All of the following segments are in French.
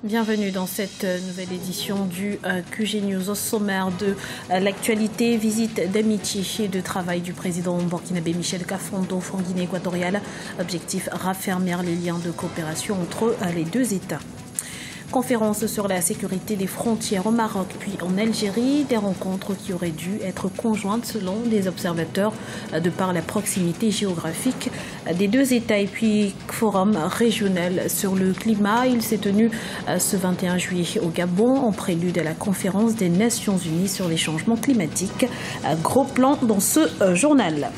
Bienvenue dans cette nouvelle édition du QG News. Au sommaire de l'actualité, visite d'amitié et de travail du président burkinabé Michel Kafando en Guinée équatoriale. Objectif, raffermir les liens de coopération entre les deux États. Conférence sur la sécurité des frontières au Maroc puis en Algérie, des rencontres qui auraient dû être conjointes selon les observateurs de par la proximité géographique des deux États. Et puis forum régional sur le climat, il s'est tenu ce 21 juillet au Gabon en prélude à la conférence des Nations Unies sur les changements climatiques. Gros plan dans ce journal.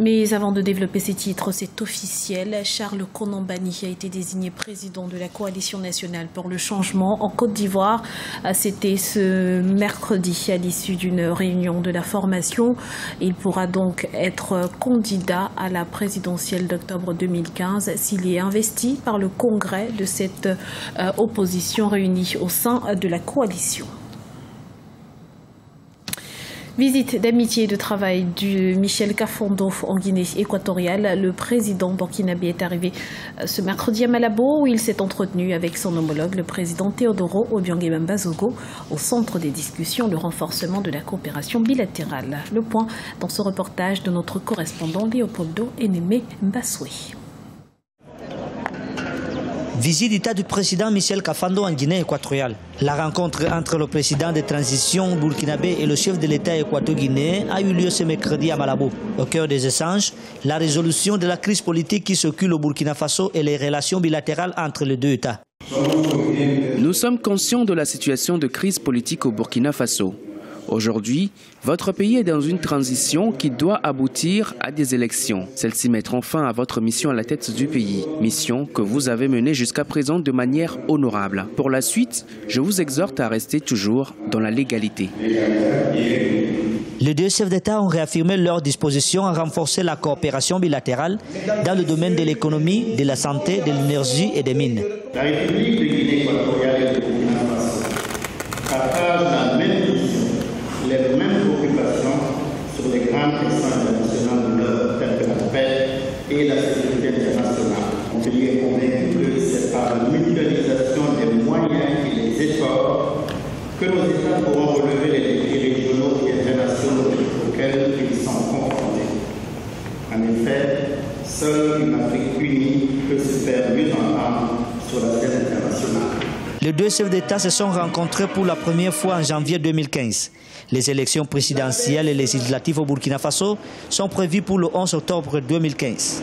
Mais avant de développer ces titres, c'est officiel. Charles Konambani a été désigné président de la Coalition nationale pour le changement en Côte d'Ivoire. C'était ce mercredi à l'issue d'une réunion de la formation. Il pourra donc être candidat à la présidentielle d'octobre 2015 s'il est investi par le congrès de cette opposition réunie au sein de la coalition. Visite d'amitié et de travail du Michel Kafando en Guinée équatoriale. Le président burkinabé est arrivé ce mercredi à Malabo où il s'est entretenu avec son homologue, le président Teodoro Obiang Bazogo, au centre des discussions, le renforcement de la coopération bilatérale. Le point dans ce reportage de notre correspondant Léopoldo Enemé Mbasoué. Visite d'État du président Michel Kafando en Guinée équatoriale. La rencontre entre le président de transition burkinabé et le chef de l'État équato-guinéen a eu lieu ce mercredi à Malabo. Au cœur des échanges, la résolution de la crise politique qui secoue le Burkina Faso et les relations bilatérales entre les deux États. Nous sommes conscients de la situation de crise politique au Burkina Faso. Aujourd'hui, votre pays est dans une transition qui doit aboutir à des élections. Celles-ci mettront fin à votre mission à la tête du pays, mission que vous avez menée jusqu'à présent de manière honorable. Pour la suite, je vous exhorte à rester toujours dans la légalité. Les deux chefs d'État ont réaffirmé leur disposition à renforcer la coopération bilatérale dans le domaine de l'économie, de la santé, de l'énergie et des mines. La République de Guinée équatoriale et le Burkina Faso partagent la même vision, les mêmes préoccupations sur les grandes questions internationales de l'heure, telles que la paix et la sécurité internationale. On peut dire convaincu que c'est par la mutualisation des moyens et des efforts que nos États pourront relever les défis régionaux et internationaux auxquels ils sont confrontés. En effet, seule une Afrique unie peut se faire mieux entendre sur la scène internationale. Les deux chefs d'État se sont rencontrés pour la première fois en janvier 2015. Les élections présidentielles et législatives au Burkina Faso sont prévues pour le 11 octobre 2015.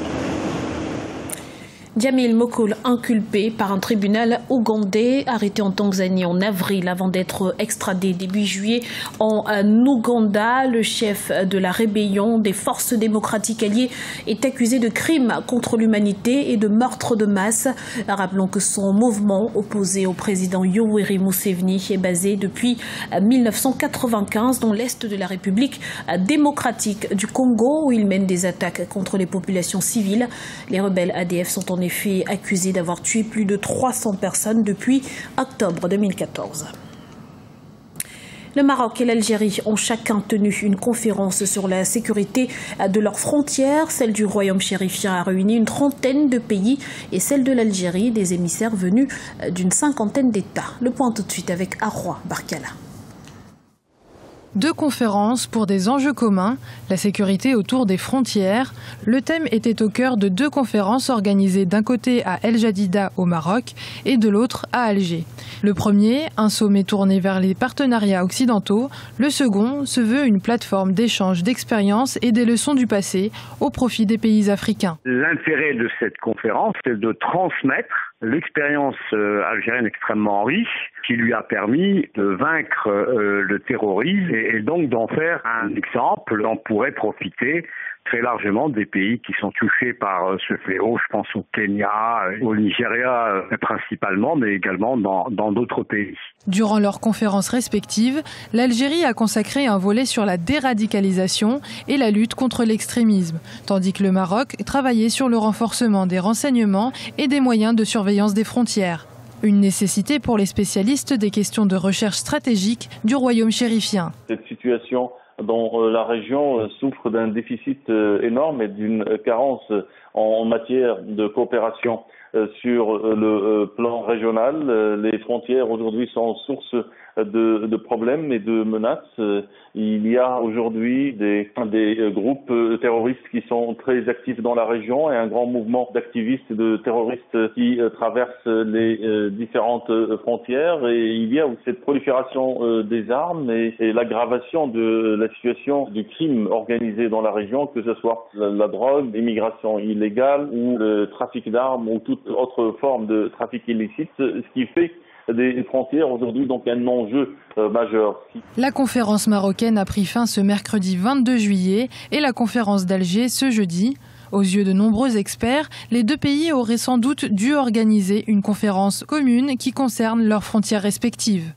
Djamil Mokoul, inculpé par un tribunal ougandais, arrêté en Tanzanie en avril avant d'être extradé début juillet en Ouganda. Le chef de la rébellion des forces démocratiques alliées est accusé de crimes contre l'humanité et de meurtre de masse. Rappelons que son mouvement opposé au président Yoweri Museveni est basé depuis 1995 dans l'est de la République démocratique du Congo où il mène des attaques contre les populations civiles. Les rebelles ADF sont en effet accusés d'avoir tué plus de 300 personnes depuis octobre 2014. Le Maroc et l'Algérie ont chacun tenu une conférence sur la sécurité de leurs frontières. Celle du Royaume chérifien a réuni une trentaine de pays et celle de l'Algérie des émissaires venus d'une cinquantaine d'États. Le point tout de suite avec Arwa Barkala. Deux conférences pour des enjeux communs, la sécurité autour des frontières. Le thème était au cœur de deux conférences organisées d'un côté à El Jadida au Maroc et de l'autre à Alger. Le premier, un sommet tourné vers les partenariats occidentaux. Le second se veut une plateforme d'échange d'expériences et des leçons du passé au profit des pays africains. L'intérêt de cette conférence, c'est de transmettre l'expérience algérienne extrêmement riche qui lui a permis de vaincre le terrorisme et donc d'en faire un exemple dont pourraient profiter très largement des pays qui sont touchés par ce fléau. Je pense au Kenya, au Nigeria principalement, mais également dans d'autres pays. Durant leurs conférences respectives, l'Algérie a consacré un volet sur la déradicalisation et la lutte contre l'extrémisme, tandis que le Maroc travaillait sur le renforcement des renseignements et des moyens de surveillance des frontières. Une nécessité pour les spécialistes des questions de recherche stratégique du Royaume chérifien. Cette situation dont la région souffre d'un déficit énorme et d'une carence en matière de coopération sur le plan régional. Les frontières aujourd'hui sont source de problèmes et de menaces. Il y a aujourd'hui des groupes terroristes qui sont très actifs dans la région et un grand mouvement d'activistes et de terroristes qui traversent les différentes frontières. Et il y a cette prolifération des armes et l'aggravation de la situation du crime organisé dans la région, que ce soit la drogue, l'immigration illégale ou le trafic d'armes ou toute autre forme de trafic illicite, ce qui fait des frontières aujourd'hui donc un enjeu majeur. La conférence marocaine a pris fin ce mercredi 22 juillet et la conférence d'Alger ce jeudi. Aux yeux de nombreux experts, les deux pays auraient sans doute dû organiser une conférence commune qui concerne leurs frontières respectives.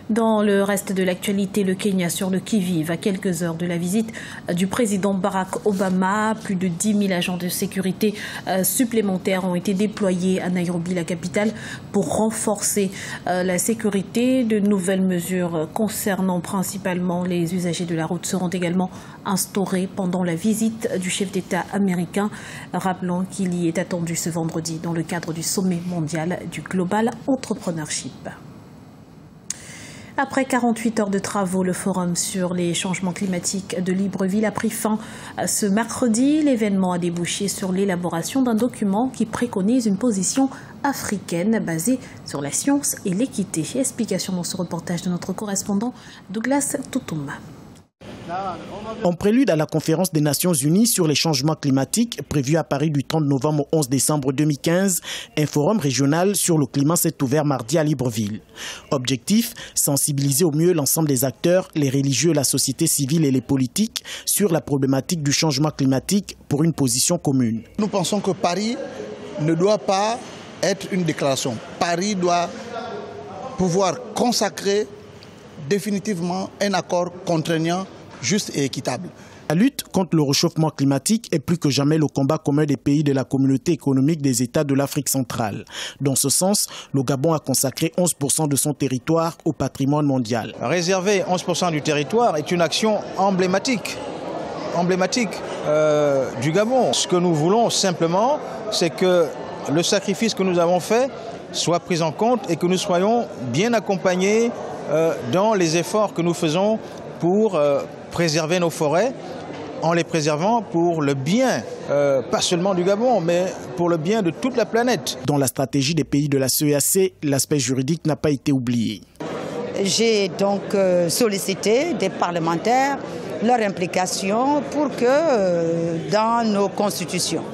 Dans le reste de l'actualité, le Kenya sur le qui-vive. À quelques heures de la visite du président Barack Obama, plus de 10 000 agents de sécurité supplémentaires ont été déployés à Nairobi, la capitale, pour renforcer la sécurité. De nouvelles mesures concernant principalement les usagers de la route seront également instaurées pendant la visite du chef d'État américain. Rappelons qu'il y est attendu ce vendredi dans le cadre du sommet mondial du Global Entrepreneurship. Après 48 heures de travaux, le forum sur les changements climatiques de Libreville a pris fin ce mercredi. L'événement a débouché sur l'élaboration d'un document qui préconise une position africaine basée sur la science et l'équité. Explication dans ce reportage de notre correspondant Douglas Toutoum. En prélude à la conférence des Nations Unies sur les changements climatiques prévue à Paris du 30 novembre au 11 décembre 2015, un forum régional sur le climat s'est ouvert mardi à Libreville. Objectif, sensibiliser au mieux l'ensemble des acteurs, les religieux, la société civile et les politiques sur la problématique du changement climatique pour une position commune. Nous pensons que Paris ne doit pas être une déclaration. Paris doit pouvoir consacrer définitivement un accord contraignant, juste et équitable. La lutte contre le réchauffement climatique est plus que jamais le combat commun des pays de la communauté économique des États de l'Afrique centrale. Dans ce sens, le Gabon a consacré 11% de son territoire au patrimoine mondial. Réserver 11% du territoire est une action emblématique du Gabon. Ce que nous voulons simplement, c'est que le sacrifice que nous avons fait soit pris en compte et que nous soyons bien accompagnés dans les efforts que nous faisons pour préserver nos forêts, en les préservant pour le bien, pas seulement du Gabon, mais pour le bien de toute la planète. Dans la stratégie des pays de la CEAC, l'aspect juridique n'a pas été oublié. J'ai donc sollicité des parlementaires, leur implication pour que dans nos constitutions,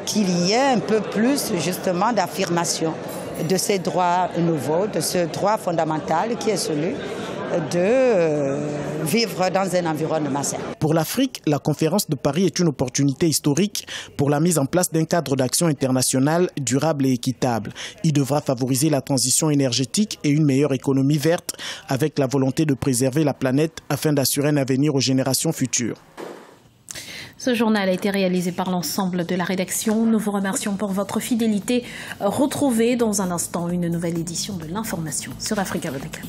qu'il y ait un peu plus justement d'affirmation de ces droits nouveaux, de ce droit fondamental qui est celui de vivre dans un environnement sain. Pour l'Afrique, la conférence de Paris est une opportunité historique pour la mise en place d'un cadre d'action international durable et équitable. Il devra favoriser la transition énergétique et une meilleure économie verte avec la volonté de préserver la planète afin d'assurer un avenir aux générations futures. Ce journal a été réalisé par l'ensemble de la rédaction. Nous vous remercions pour votre fidélité. Retrouvez dans un instant une nouvelle édition de l'information sur Africa 24.